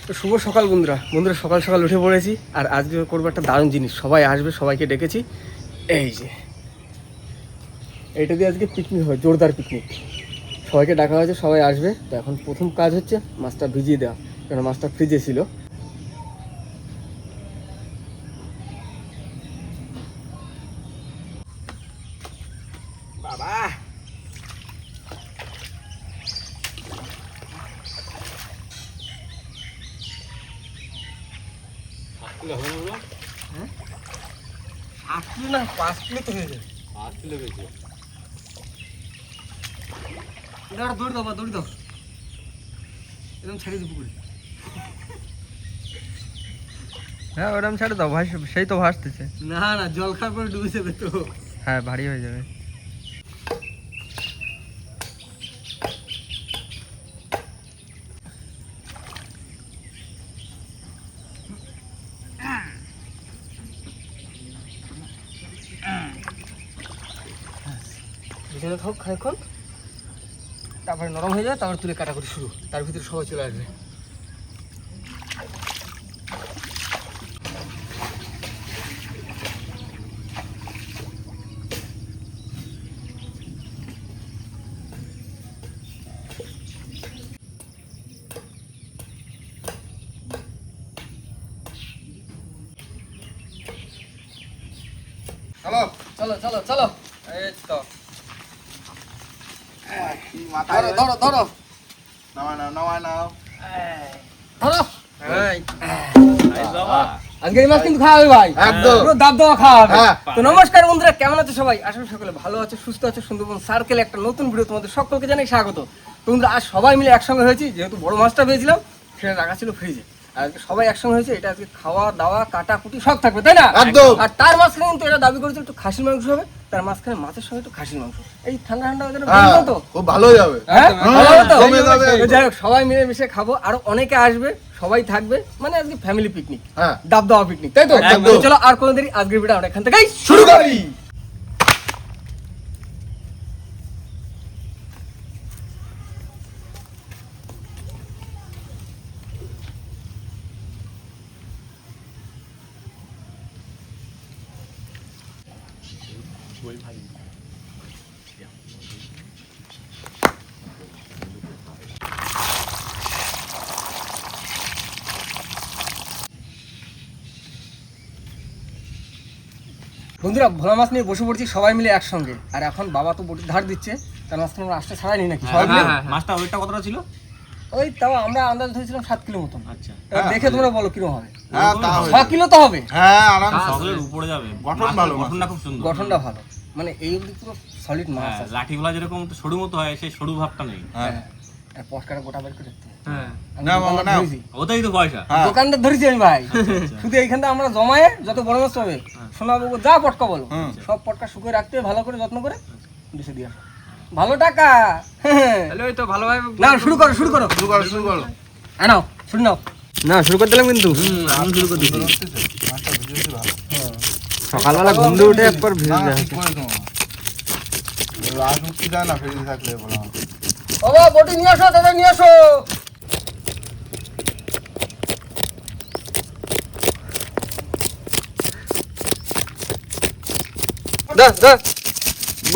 তো শুভ সকাল বন্ধুরা সকাল সকাল উঠে পড়েছি। আর আজকে করবো একটা দারুণ জিনিস, সবাই আসবে, সবাইকে ডেকেছি। এই যে এইটা দিয়ে আজকে পিকনিক হবে, জোরদার পিকনিক। সবাইকে ডাকা হয়েছে, সবাই আসবে। তো এখন প্রথম কাজ হচ্ছে মাছটা ভিজিয়ে দেওয়া, কারণ মাছটা ফ্রিজে ছিল। বাবা হ্যাঁ 8 কিলো না 5 কিলো তো হয়ে যাবে। 8 কিলো বেশি। এটা দৌড় দাও, দৌড় দাও, এরকম ছেড়ে দিবো পুকুরে। হ্যাঁ ওরকম ছেড়ে দাও ভাই, সেই তো ভাসতেছে। না না, জল খাওয়ার পরে ডুবে যাবে তো। হ্যাঁ ভারী হয়ে যাবে। ভিতরে থাক খানিক্ষণ, তারপরে নরম হয়ে যাবে, তারপরে তুলে কাটাকুটি শুরু। তার ভিতরে সবাই চলে আসবে। চলো চলো চলো চলো, এই তো ধরো ধরো ধরো, নামায় নাও নামায় নাও। ধরো। এই বাবা আজকে এই মাছ কিন্তু খাওয়া হবে ভাই, একদম। পুরো দাব দেওয়া খাওয়া হবে। হ্যাঁ। তো নমস্কার বন্ধুরা, কেমন আছো সবাই? আশা করি সকলে ভালো আছে, সুস্থ আছে। সুন্দরবন সার্কেলে একটা নতুন ভিডিও তোমাদের সকলকে জানাই স্বাগত। তো বন্ধুরা আজ সবাই মিলে একসঙ্গে হয়েছি, যেহেতু বড় মাছটা পেয়েছিলাম সেটা রাখা ছিল ফ্রিজে। আর আজকে সবাই একসঙ্গে হয়েছে, এটা আজকে খাওয়া দাওয়া কাটা কুটি সব থাকবে, তাই না? একদম। আর তার মাঝখানে কিন্তু এটা দাবি করেছিল একটু খাসির মাংস হবে, তার মাঝখানে মাছের সঙ্গে একটু খাসির মাংস। এই ঠান্ডা ঠান্ডা weather এ হ্যাঁ, বলবো তো খুব ভালোই হবে। হ্যাঁ ভালো হবে তো? জমে যাবে। তো যাই হোক, সবাই মিলে মিশে খাবো, আরো অনেকে আসবে, সবাই থাকবে, মানে আজকে ফ্যামিলি পিকনিক, হ্যাঁ দাব দাওয়া পিকনিক, তাই তো? একদম। তো চলো আর কোনো দেরি, আজকের ভিডিও আমরা এখান থেকেই শুরু করি। বন্ধুরা ভোলা মাছ নিয়ে বসে পড়ছি সবাই মিলে একসঙ্গে। আর এখন বাবা তো বটির ধার দিচ্ছে, তার মাঝখানে আমরা আসতে ছাড়াইনি নাকি সবাই মিলে? মাছটা ওয়েটটা কতটা ছিল? ওই তাও আমরা আন্দাজ ধরেছিলাম 7 কিলো মতন। আচ্ছা এবার দেখে তোমরা বলো কিরকম হবে। হ্যাঁ তা হবে। 6 কিলো তো হবে। হ্যাঁ আরামসে সকলের উপরে যাবে। গঠন ভালো, গঠনটা খুব সুন্দর। গঠনটা ভালো, মানে এই অবধি পুরো সলিড মাছ হ্যাঁ, আছে। লাঠিগুলা যেরকম একটু সরু মতো হয়, সেই সরু ভাবটা নেই। হ্যাঁ আর পটকাটা গোটা বের করে দিতে হবে। হ্যাঁ আমি না, বাবা, দোকানদার না। ধরেছি। ওটাই তো পয়সা। হ্যাঁ। দোকানদার ধরেছি আমি ভাই। শুধু এইখানটা আমরা জমায়ে যত বড় মাছ হবে, সোনাবাবু যা পটকা বলো, হুম। সব পটকা শুকিয়ে রাখতে হবে, ভালো করে যত্ন করে বেছে দিয়ে আসো। ভালো টাকা। তাহলে ওই তো ভালোভাবে না শুরু করো শুরু করো, শুরু করো শুরু করো। আনাও শুরু নাও। না শুরু করে দিলাম কিন্তু আমি শুরু করে দিচ্ছি। মাছটা ভিজিয়েছি ভালো। সকালবেলা ঘুম দিয়ে উঠে একবার ভিজে না, যায়। ঠিক করে দেবো। রাত উঠতে যায় না ফ্রিজে থাকলে বলা। বাবা বটি নিয়ে আসো, দাদা নিয়ে আসো।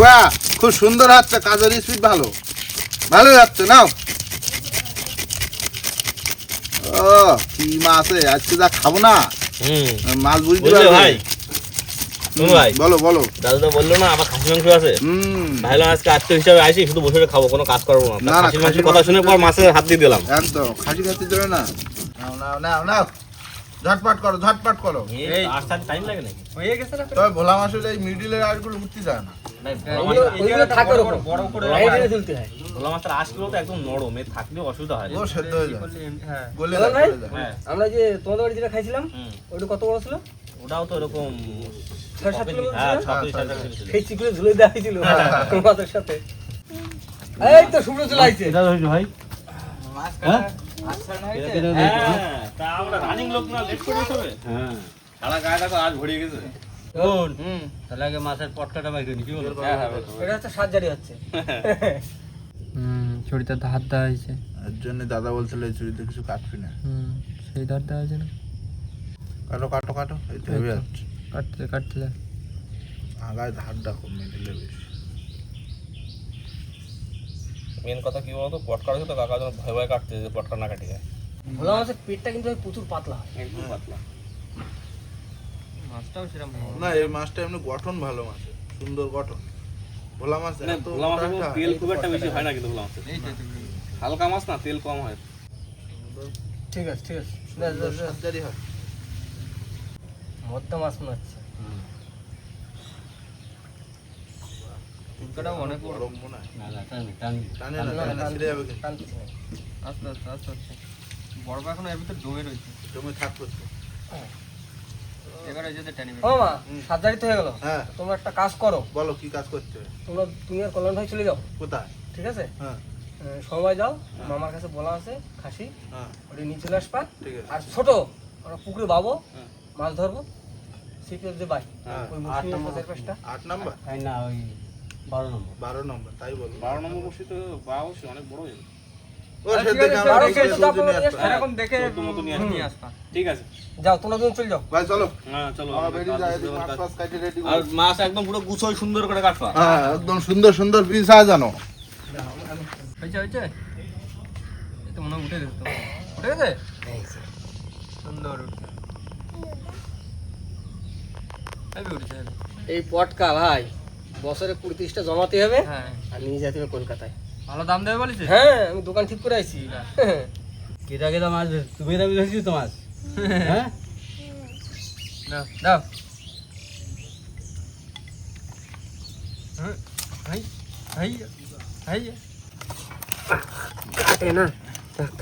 বাহ খুব সুন্দর হচ্ছে, কাজের স্পিড ভালো, ভালোই হচ্ছে। নাও। ও কি মাছ আজকে যা খাবো না, মাছ বুঝতে বুঝলে পারবে। ভাই? শোনো ভাই, বলো বলো। দাদু তো বললো না আবার খাসি মাংস আছে। হুম ভাইলাম আজকে আত্মীয় হিসাবে আইসি, শুধু বসে বসে খাবো, কোনো কাজ করবো না। না, না, খাসির মাংসের খাসির কথা মাংস শুনে পর মাছের হাত দিয়ে দিলাম। একদম খাসি খাতে দেবে না। নাও নাও নাও নাও, ঝটপট করো ঝটপট করো। এই আসতে টাইম লাগে নাকি? হয়ে গেছে না? তবে ভোলা মাছ হলে এই মিডিলের আড়গুলো উঠতে যায় না। ওইগুলো থাকে ওরকম, বড় করে লাইটে তুলতে হয়। ভোলা মাছের আঁশগুলো তো একদম নরম, এর থাকলেও অসুবিধা হয়। ও সেদ্ধ হয়ে যায়, হ্যাঁ গলে বলো যায় ভাই? গলে যায়। হ্যাঁ, আমরা যে তোমাদের বাড়ি যেটা খাইছিলাম, হুম। ওটা কত বড় ছিল? ওটাও তো এরকম 6-7 কিলো হ্যাঁ, ছিল? 6-7 ছিল। সেই চিকুলে ঝুলে দেওয়া হয়েছিল মাছের সাথে। এই তো শুভ্র চলে আইছে। এটা হইছে ভাই। হ্যাঁ? হ্যাঁ, তা আমরা রানিং লোক না, লেট করে হবে। হ্যাঁ, সারা গায়েটা তো আজ ভরিয়ে গেছে। তাহলে আগে মাছের পটকাটা বাইরে নি কি বলো? এটা হচ্ছে সাত জারি হচ্ছে। ছুরিতে ধার দেওয়া হয়েছে। এর জন্য দাদা বলছিল এই ছুরিতে কিছু কাটবি না। সেই ধার দেওয়া হয়েছে না। কাটো কাটো কাটো, এই তো হয়ে যাচ্ছে। কাটতে কাটতে আগায় ধারটা কমে দিলে বেশি। মেন কথা কি বলতো, পটকা আছে তো কাকা যেন ভয় ভয় কাটতে, যে পটকা না কাটি যায়। ভোলা মাছের পেটটা কিন্তু প্রচুর পাতলা হয়। একদম পাতলা। মাছটাও সেরকম না এই মাছটা এমনি গঠন ভালো মাছের, সুন্দর গঠন। ভোলা মাছ মানে ভোলা মাছের কোনো তেল খুব একটা বেশি হয় না কিন্তু ভোলা মাছের। হালকা মাছ না, তেল কম হয়। ঠিক আছে ঠিক আছে, সাজ্জারি হয়। মদ্দা মাছ মনে হচ্ছে। টুকটাটাও অনেক বড়। গরম মনে হয়। টানে না, না, টানে না, টান- ছিঁড়ে যাবে কিন্তু। টানতেছি না। আস্তে আস্তে আস্তে আস্তে বড় এখনো এর ভিতর জমে রয়েছে। জমে থাকবে তো। এবারে যেতে টানি ও মা, সার্জারি তো হয়ে গেল। হ্যাঁ তোমরা একটা কাজ করো, বলো কি কাজ করতে হবে? তুমি আর কল্যাণ ভাই চলে যাও, কোথায়? ঠিক আছে? হ্যাঁ সময় যাও, মামার কাছে বলা আছে খাসি, হ্যাঁ ওটা নিয়ে চলে আসবা। ঠিক আছে। আর ছোট আমরা পুকুরে বাবো, হ্যাঁ। মাছ ধরবো, সিপিএফ যে বাই হ্যাঁ। ওই মুসলিমের পাশের পাশটা। 8 নাম্বার? না, ওই 12 নম্বর, তাই বলো। 12 নম্বর বসি তো বা অবশ্যই অনেক বড় হয়ে যাবে। ও সে দেখে আমরা বারো দেখে কেজি তো সবজি আপনারা নিয়ে আসবো। এরকম দেখে 14 মতো নিয়ে আসবো। নিয়ে আসবা। ঠিক আছে, যাও, তোমরা দুজন চলে যাও। ভাই চলো। হ্যাঁ চলো। আমরা বেরিয়ে যাই, এদিকে মাছ ফাছ কাটে রেডি আর করো। মাছ একদম পুরো গুছোই সুন্দর করে কাটবা। হ্যাঁ একদম সুন্দর সুন্দর পিস আছে জানো। হয়েছে হয়েছে, এই তো মনে হয় উঠে গেছে তো। উঠে গেছে? সুন্দর উঠছে। হেভি উঠেছে হেভি। এই পটকা ভাই বছরে 20-30টা জমাতে হবে হ্যাঁ, আর নিয়ে যেতে হবে কলকাতায়। ভালো দাম দেবে বলেছে? হ্যাঁ, আমি দোকান ঠিক করে আইছি। কেটা কেটা মাছ তুমি দাবি ধরেছিস তো মাছ? হ্যাঁ দাও দাও। হ্যাঁ, হাই হাই হাই। কাটে না, থাক।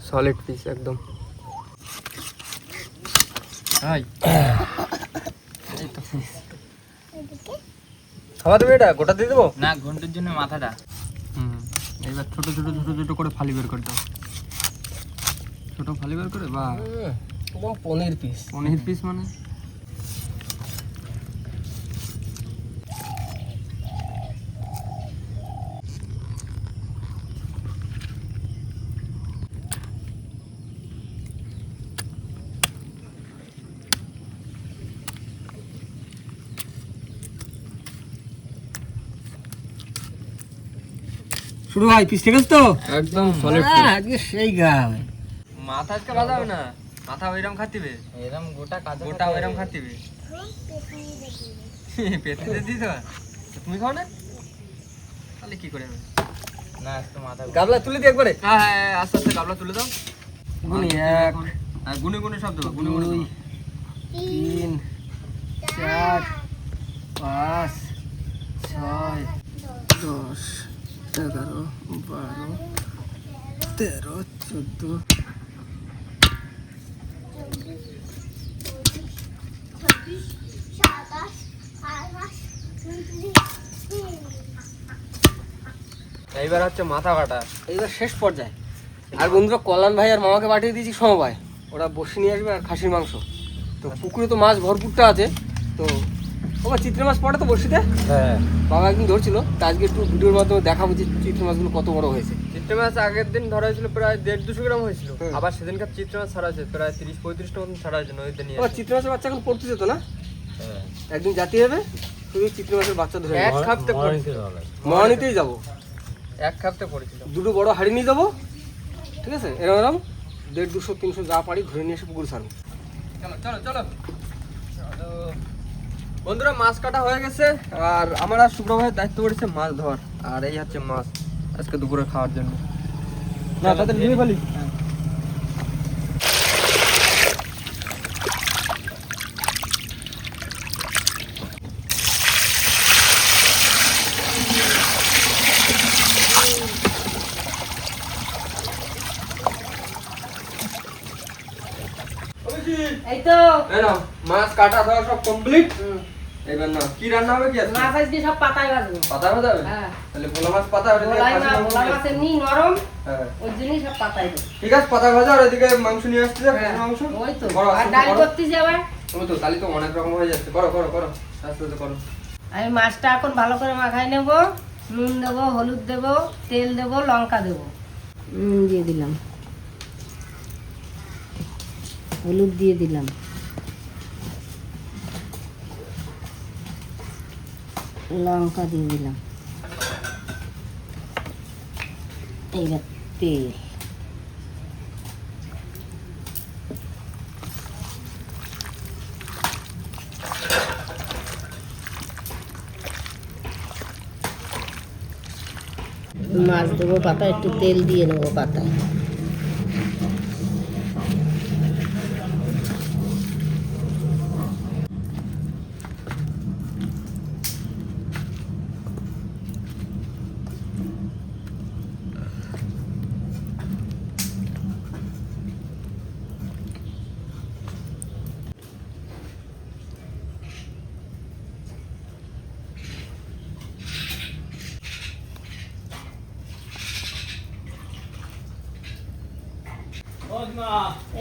সলিড পিস একদম। হাই। খাওয়া দেবে এটা গোটা দিয়ে দেবো? না, ঘন্টার জন্য মাথাটা। এইবার ছোট ছোট ছোট ছোট করে ফালি বের করে দাও। ছোট ফালি বের করে বা একদম পনির পিস। পনির পিস মানে শুরু ভাই, পিস ঠিক আছে তো? একদম সলিড। আজকে সেই গা হবে। মাথা আজকে বাজাবে না, মাথা ওইরকম খাতিবে, এরকম গোটা কাঁচা গোটা ওইরকম খাতিবে। পেতে দিই তো তুমি খাও না, তাহলে কি করে হবে? না, একটু মাথা গাবলা তুলে দি একবারে। হ্যাঁ হ্যাঁ, আস্তে আস্তে গাবলা তুলে দাও। গুনি 1 হ্যাঁ, গুনে গুনে সব দেবো, গুনে গুনে 2 দেবো। 3 4 5 6 10 11 12 13 14 এইবার হচ্ছে মাথা কাটা। এইবার শেষ পর্যায়ে। আর বন্ধুরা, কল্যাণ ভাই আর মামাকে পাঠিয়ে দিয়েছি সমবায়, ওরা বসে নিয়ে আসবে আর খাসির মাংস। তো পুকুরে তো মাছ ভরপুরটা আছে, তো বাবা চিত্রে মাছ পড়ে তো বসিতে। হ্যাঁ বাবা একদিন ধরছিল, তা আজকে একটু ভিডিওর মাধ্যমে দেখাবো যে চিত্রে মাছগুলো কত বড় হয়েছে। চিত্রে মাছ আগের দিন ধরা হয়েছিল প্রায় 150-200 গ্রাম হয়েছিল। হুম। আবার সেদিনকার চিত্রে মাছ ছাড়া হয়েছে প্রায় 30-35টা মতন ছাড়া হয়েছে নদীতে নিয়ে বাবা এসে। চিত্রে মাছের বাচ্চা এখন পড়তে যেত না, একদিন জাতি হবে শুধু চিত্রে মাছের বাচ্চা ধরে এক খাপতে পড়েছিল, মহানিতেই যাবো, এক খাপতে পড়েছিল। দুটো বড় হাড়ি নিয়ে যাবো, ঠিক আছে? এরকম এরকম 150-200-300 যা পারি ধরে নিয়ে এসে পুকুর ছাড়বো। চলো চলো চলো চলো। বন্ধুরা, মাছ কাটা হয়ে গেছে আর আমার আর শুক্র ভাইয়ের দায়িত্ব পড়েছে মাছ ধর। আর এই হচ্ছে মাছ আজকে দুপুরে খাওয়ার জন্য। না তাদের নিয়ে ফেলি। এই তো এই নাও, মাছ কাটা ধোয়া সব কমপ্লিট। এবার না কি রান্না হবে, কি আছে? মাছ আজকে সব পাতায় ভাজবো। পাতা ভাজা হবে? হ্যাঁ, তাহলে ভোলা মাছ পাতা, আর এদিকে ভোলা খাসি মাংস ভোলা নিয়ে মাছের আসছে। নি নরম, হ্যাঁ ওই জন্যই সব পাতায় দেবো। ঠিক আছে, পাতা ভাজা আর এদিকে মাংস নিয়ে আসছে, খাসির মাংস। ওই তো বড় আর আসুন, ডাল বড়। করতেছি আবার। তুমি তো তাহলে তো অনেক রকম হয়ে যাচ্ছে। করো করো করো, আস্তে আস্তে করো। আমি মাছটা এখন ভালো করে মাখাই নেব। নুন দেবো, হলুদ দেবো, তেল দেবো, লঙ্কা দেবো। নুন দিয়ে দিলাম, হলুদ দিয়ে দিলাম, লঙ্কা দিয়ে দিলাম, এইবার তেল। মাছ দেবো পাতা, একটু তেল দিয়ে নেবো পাতায়।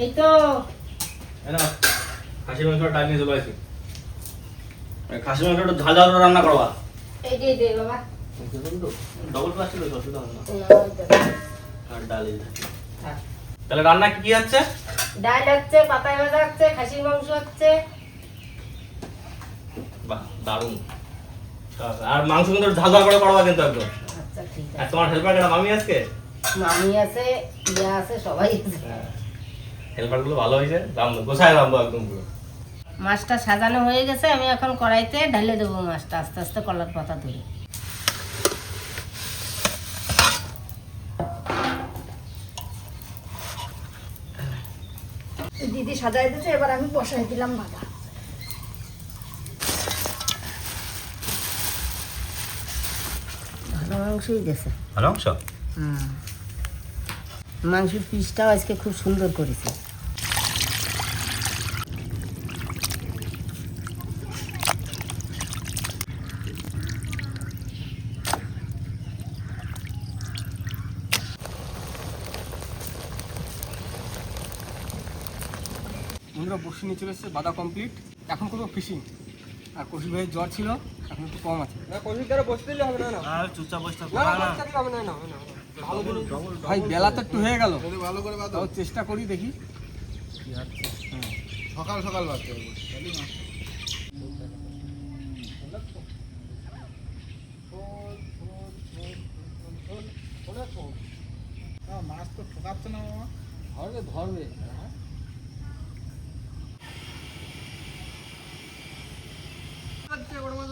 এই তো খাসি মাংস ডাল নিয়ে চলে আসি। খাসি মাংসটা ঝাল ঝাল রান্না করবা। এইটাই দে বাবা। ডবল প্লাস ছিল, অসুবিধা হবে না। আর ডাল এই তাহলে রান্না কি কি আছে? ডাল হচ্ছে, পাতায় ভাজা হচ্ছে, খাসির মাংস হচ্ছে। বাহ দারুণ। আর মাংস কিন্তু ঝাল ঝাল করে করবা কিন্তু একদম। আচ্ছা ঠিক আর আছে। তোমার হেল্পার কেন মামি আজকে? মামি আছে, ইয়া আছে, সবাই আছে। হেল্পার গুলো ভালো হয়েছে, রামবো গোসায় রামবো একদম পুরো। মাছটা সাজানো হয়ে গেছে, আমি এখন কড়াইতে ঢেলে দেবো মাছটা আস্তে আস্তে কলার পাতা ধরে। দিদি সাজাই দিতে, এবার আমি বসাই দিলাম বাবা। ভালো মাংসই গেছে। ভালো অংশ। মাংসের পিসটাও আজকে খুব সুন্দর করেছে। বন্ধুরা বসে নিয়ে চলে এসেছে, বাদা কমপ্লিট। এখন করবো ফিশিং। আর কৌশিক ভাইয়ের জ্বর ছিল, এখন একটু কম আছে। না কৌশিক দ্বারা বসতে দিলে হবে না। না আর চুপচাপ বসে থাকো। না বসতে দিলে হবে না, না না। ভালো করে ভাই বেলা তো একটু হয়ে গেল, ভালো করে বাঁধো। তাও চেষ্টা করি দেখি। সকাল সকাল বাঁধতে হবে। মাছ তো ঠকাচ্ছে না মামা। ধরবে ধরবে।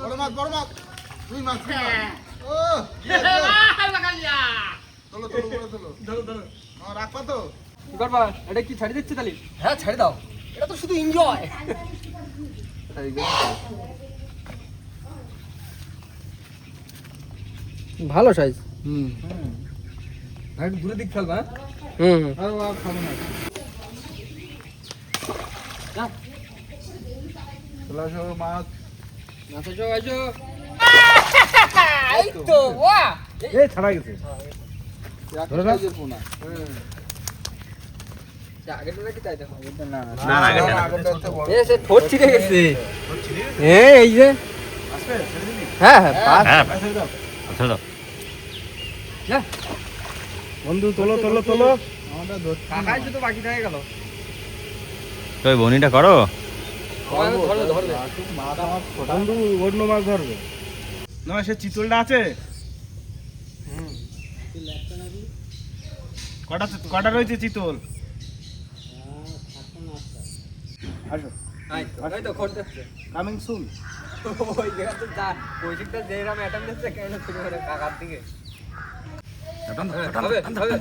বড় মাছ বড় মাছ, তুই মাছ তুই মাছ। ও চলো চলো বড় চলো। ধরো ধরো। রাখবা তো। কি করবা? এটা কি ছাড়ি দিচ্ছে তাহলে? হ্যাঁ ছেড়ে দাও, এটা তো শুধু এনজয়। ভালো সাইজ। ভাই একটু দূরে দিক ফেলবা। হুম আর খাবো না। চলে আসো মাছ। আসো আসো। এই তো ওয়া এই ছাড়া গেছে। ধরে না পোনা। আগেটা নাকি তাই দেখো। না না, আগেরটা না। আগেরটা বড়। এ সে ঠোঁট ছিঁড়ে গেছে। এই যে আসবে ছেড়ে দিবি। হ্যাঁ হ্যাঁ পাস। হ্যাঁ ছেড়ে দাও। আচ্ছা দাও। বন্ধু তোলো তোলো তোলো। আমাদের ধরতে কাকাই শুধু বাকি থেকে গেল। তুই বনিটা করো। ধরবে ধরবে। মাছ আমার বন্ধু অন্য মাছ ধরবে। না সে চিতলটা আছে। কটা কটা রয়েছে চিতল? আসো এই তো খোঁজ দিচ্ছে। Coming soon. ওই জায়গা তো যা কৌশিকটা যেরকম অ্যাটেম্প দিচ্ছে কেন শুরু করে কাকার দিকে। হবে হবে।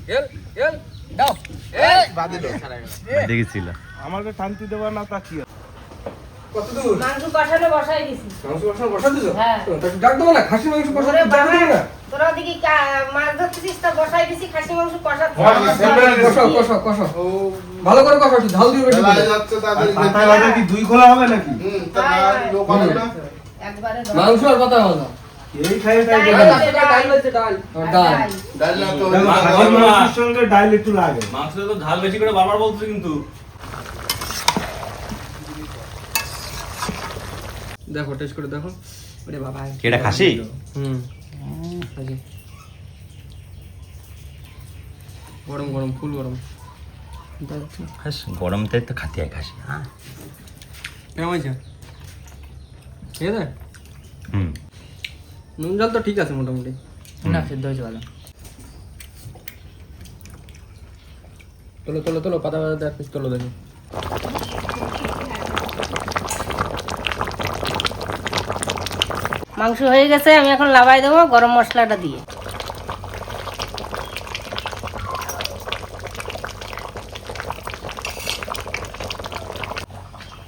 গেল গেল দাও। এই বাদিলো। দেখেছিল। আমাকে শান্তি দেওয়া না তা কি? কত দূর? মাংস কষানো বসাই দিছি। মাংস বসা বসা দিছো? হ্যাঁ। তো ডাক দেবো না, খাসি মাংস বসা ওরে ডাক বাবা, দেবো না। তোরা ওদিকে মাছ ধরতেছিস, তা বসাই দিছি, খাসি মাংস কষাচ্ছি। কষো কষো কষো। ভালো করে কষো, একটু ঝাল দিবে বেশি করে। যাচ্ছে তাদের পাতায় বাঁধা কি দুই খোলা হবে নাকি? তার লোক হবে না। একবারে মাংস আর পাতা ভাজা। এই খাই তাই ডাল বলে। হচ্ছে, ডাল হচ্ছে ডাল। আর ডাল। ডাল না তো দেখো, খাসির মাংসের সঙ্গে ডাল একটু লাগে। মাংস তো ঝাল বেশি করে বারবার বলছিস কিন্তু। দেখো টেস্ট করে দেখো। ওরে বাবা, এটা খাসি? হুম, খাসি। গরম গরম, ফুল গরম। গরম তেল তো খাতে হয় খাসি। হ্যাঁ, কেমন হয়েছে? ঠিক আছে, হুম, নুন জল তো ঠিক আছে মোটামুটি। না সিদ্ধ হয়েছে ভালো। তোলো তোলো তোলো, পাতা পাতা এক পিস তোলো দেখি। মাংস হয়ে গেছে, আমি এখন লাবাই দেবো গরম মশলাটা দিয়ে।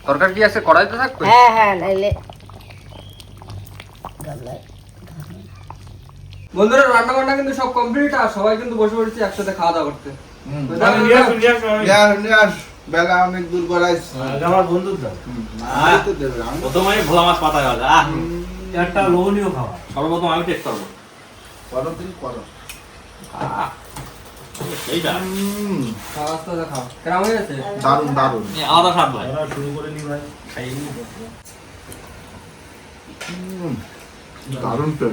তরকারি কি আছে কড়াইতে থাকবে? হ্যাঁ হ্যাঁ, নাইলে গামলায়। বন্ধুরা রান্না বান্না কিন্তু সব কমপ্লিট, আর সবাই কিন্তু বসে পড়েছে একসাথে খাওয়া দাওয়া করতে। নিয়ে আস, বেলা অনেক দূর করাইছি। আমার বন্ধুর দাও আমি তো দেবে, আমি প্রথমে ভোলা মাছ পাতা গেল। একটা লোভনীয় খাওয়া। সর্বপ্রথম আমি টেস্ট করবো করো তুমি করো। এইটা। খাওয়া আস্তে আস্তে খাও। কেমন হয়ে গেছে? দারুন দারুন। আলাদা স্বাদ ভাই। ওরা শুরু করে নি ভাই। দারুন তো।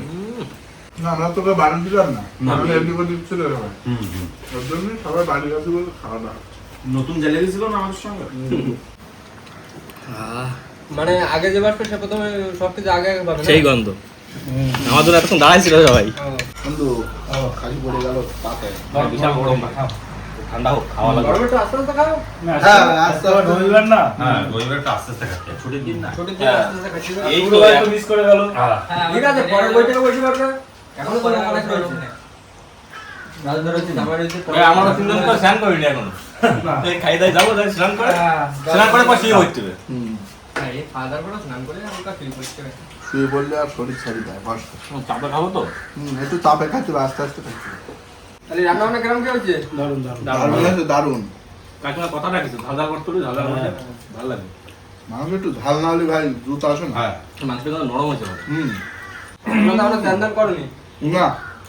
না আমরা তোকে বাড়ি দিলাম না, আমরা এমনি করে দিচ্ছিল রে ভাই। হুম হুম। ওর জন্য সবাই বাড়ি গেছে বলে খাওয়া দাওয়া। নতুন জেলেবি ছিল না আমাদের সঙ্গে? মানে আগে যে বারটা সে প্রথমে সবকিছু আগে আগে পাবে না? সেই গন্ধ। আমাদের এতক্ষণ দাঁড়াইছিল সবাই। ও, বন্ধু খালি পড়ে গেল তাতে। বিশাল গরম। ঠান্ডা হোক, খাওয়া লাগবে। গরমে একটু আস্তে আস্তে খাও। হ্যাঁ আস্তে আস্তে রবিবার না? হ্যাঁ, রবিবার একটু আস্তে আস্তে খাচ্ছি। ছুটির দিন না? ছোটির দিকে আস্তে আস্তে খাচ্ছি। এই তো শুক্রবার তো মিস করে গেল। হ্যাঁ। ঠিক আছে, পরের বইটাকে বসে পারবে। এখনো তো অনেক রয়েছে। রাজদা রয়েছে, জামা রয়েছে। এই আমারও তিনজন তো স্নান করিনি এখনো। এই খাই দাই যাবো, যাই স্নান করে। স্নান করে পর শুয়ে পড়তে হবে। হ্যাঁ, এই খাওয়া দাওয়ার পরে স্নান করে হালকা ফিল করতে হবে। শুয়ে পড়লে আর শরীর ছাড়ি দেয় কষ্ট। চাপে খাবো তো? একটু চাপে খাইতে হবে, আস্তে আস্তে খাইতে হবে। তাহলে রান্না বান্না কেমন কি হচ্ছে? দারুণ দারুণ। দারুন হয়েছে, দারুন। কাকিমা কথাটা কিছু ঝাল ঝাল করতে হবে, ঝাল ঝাল করতে ভালো লাগে। মাংস একটু ঝাল না হলে ভাই দ্রুত আসে না। হ্যাঁ, মাংসটা কিন্তু নরম হয়েছে ভালো। হুম তোমরা তো এখনো চান টান করোনি। না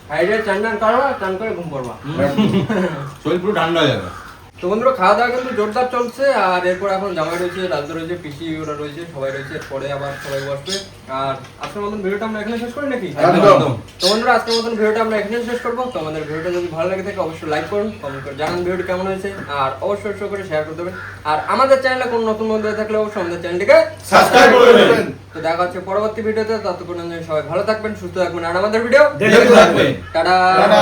হাইডে চান টান করো, চান করে ঘুম পড়বা। শরীর পুরো ঠান্ডা হয়ে যাবে। তো বন্ধুরা খাওয়া দাওয়া কিন্তু জোরদার চলছে, আর এরপর এখন জামাই রয়েছে, রাজদা রয়েছে, পিসি ওরা রয়েছে, সবাই রয়েছে। এরপরে আবার সবাই বসবে। আর আজকের মতন ভিডিওটা আমরা এখানে শেষ করি নাকি? একদম। তো বন্ধুরা আজকের মতন ভিডিওটা আমরা এখানে শেষ করবো। তো আমাদের ভিডিওটা যদি ভালো লাগে থাকে অবশ্যই লাইক করুন, কমেন্ট করে জানান ভিডিওটি কেমন হয়েছে, আর অবশ্যই করে শেয়ার করে দেবেন। আর আমাদের চ্যানেলে কোনো নতুন বন্ধু হয়ে থাকলে অবশ্যই আমাদের চ্যানেলটিকে সাবস্ক্রাইব করে দেবেন। তো দেখা হচ্ছে পরবর্তী ভিডিওতে। ততক্ষণ সবাই ভালো থাকবেন, সুস্থ থাকবেন, আর আমাদের ভিডিও দেখতে থাকবেন। টাটা। টাটা।